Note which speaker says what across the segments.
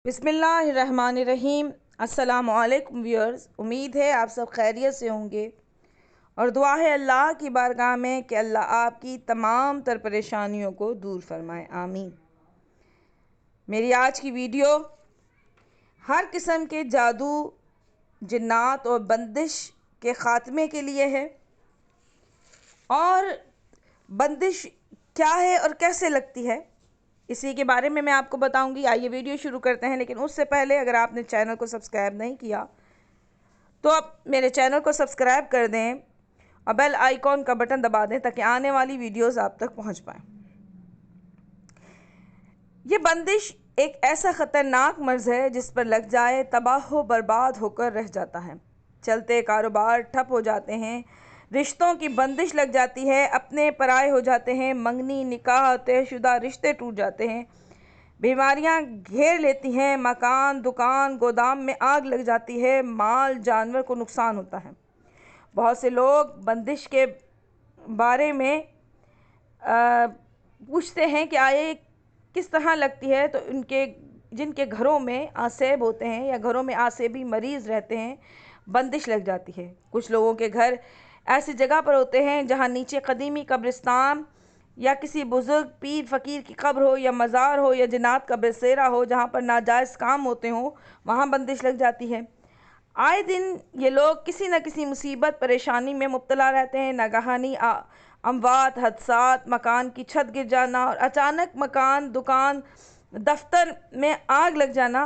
Speaker 1: बिस्मिल्लाहिर्रहमानिर्रहीम। अस्सलामु अलैकुम व्यूअर्स, उम्मीद है आप सब खैरियत से होंगे और दुआ है अल्लाह की बारगाह में कि अल्लाह आपकी तमाम तर परेशानियों को दूर फरमाए, आमीन। मेरी आज की वीडियो हर किस्म के जादू, जिन्नात और बंदिश के ख़ात्मे के लिए है। और बंदिश क्या है और कैसे लगती है, इसी के बारे में मैं आपको बताऊंगी। आइए वीडियो शुरू करते हैं, लेकिन उससे पहले अगर आपने चैनल को सब्सक्राइब नहीं किया तो आप मेरे चैनल को सब्सक्राइब कर दें और बेल आइकॉन का बटन दबा दें ताकि आने वाली वीडियोस आप तक पहुंच पाएँ। ये बंदिश एक ऐसा ख़तरनाक मर्ज़ है जिस पर लग जाए तबाह बर्बाद होकर रह जाता है। चलते कारोबार ठप हो जाते हैं, रिश्तों की बंदिश लग जाती है, अपने पराए हो जाते हैं, मंगनी निकाह तयशुदा रिश्ते टूट जाते हैं, बीमारियां घेर लेती हैं, मकान दुकान गोदाम में आग लग जाती है, माल जानवर को नुकसान होता है। बहुत से लोग बंदिश के बारे में पूछते हैं कि आए किस तरह लगती है, तो जिनके घरों में आसेब होते हैं या घरों में आसेबी मरीज़ रहते हैं, बंदिश लग जाती है। कुछ लोगों के घर ऐसी जगह पर होते हैं जहां नीचे कदीमी कब्रिस्तान या किसी बुज़ुर्ग पीर फ़कीर की कब्र हो या मज़ार हो या जिन्नात का बसेरा हो, जहां पर नाजायज़ काम होते हों, वहां बंदिश लग जाती है। आए दिन ये लोग किसी न किसी मुसीबत परेशानी में मुब्तला रहते हैं। नागहानी अमवात, हादसात, मकान की छत गिर जाना और अचानक मकान दुकान दफ्तर में आग लग जाना,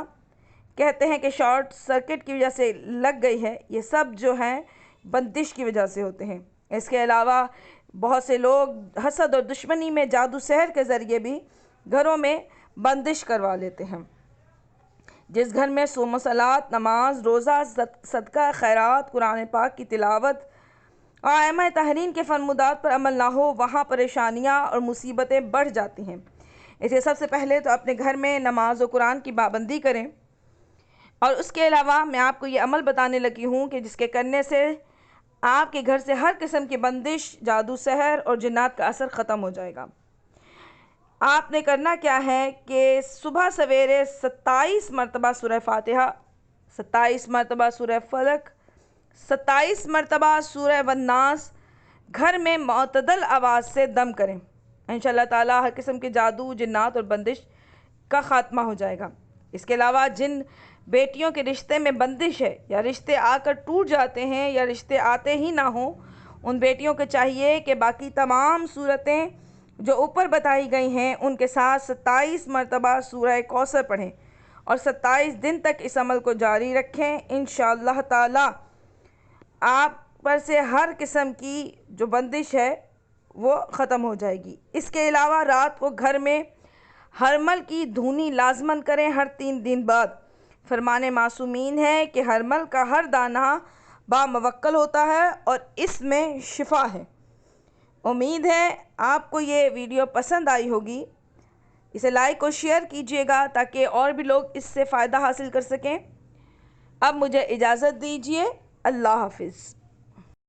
Speaker 1: कहते हैं कि शॉर्ट सर्किट की वजह से लग गई है। ये सब जो हैं बंदिश की वजह से होते हैं। इसके अलावा बहुत से लोग हसद और दुश्मनी में जादू सहर के ज़रिए भी घरों में बंदिश करवा लेते हैं। जिस घर में सोम सलात, नमाज, रोज़ा, सदका, खैरात, कुरान पाक की तिलावत और आइम्मा तहरीन के फरमुदात पर अमल ना हो, वहाँ परेशानियाँ और मुसीबतें बढ़ जाती हैं। इसलिए सबसे पहले तो अपने घर में नमाज और कुरान की पाबंदी करें। और उसके अलावा मैं आपको ये अमल बताने लगी हूँ कि जिसके करने से आपके घर से हर किस्म की बंदिश, जादू सहर और जिन्नात का असर ख़त्म हो जाएगा। आपने करना क्या है कि सुबह सवेरे 27 मरतबा सूरह फातिहा, 27 मरतबा सूरह फलक, 27 मरतबा सूरह वन्नास घर में मुअतदल आवाज़ से दम करें। इंशाअल्लाह ताला हर किस्म के जादू, जिन्नात और बंदिश का ख़ात्मा हो जाएगा। इसके अलावा जिन बेटियों के रिश्ते में बंदिश है या रिश्ते आकर टूट जाते हैं या रिश्ते आते ही ना हों, उन बेटियों को चाहिए कि बाकी तमाम सूरतें जो ऊपर बताई गई हैं उनके साथ 27 मरतबा सूरह कौसर पढ़ें और 27 दिन तक इस अमल को जारी रखें। इंशाअल्लाह ताला आप पर से हर किस्म की जो बंदिश है वो ख़त्म हो जाएगी। इसके अलावा रात को घर में हरमल की धुनी लाजमन करें हर 3 दिन बाद। फरमाने मासूमीन है कि हरमल का हर दाना बामवक्कल होता है और इसमें शिफा है। उम्मीद है आपको ये वीडियो पसंद आई होगी। इसे लाइक और शेयर कीजिएगा ताकि और भी लोग इससे फ़ायदा हासिल कर सकें। अब मुझे इजाज़त दीजिए। अल्लाह हाफिज़।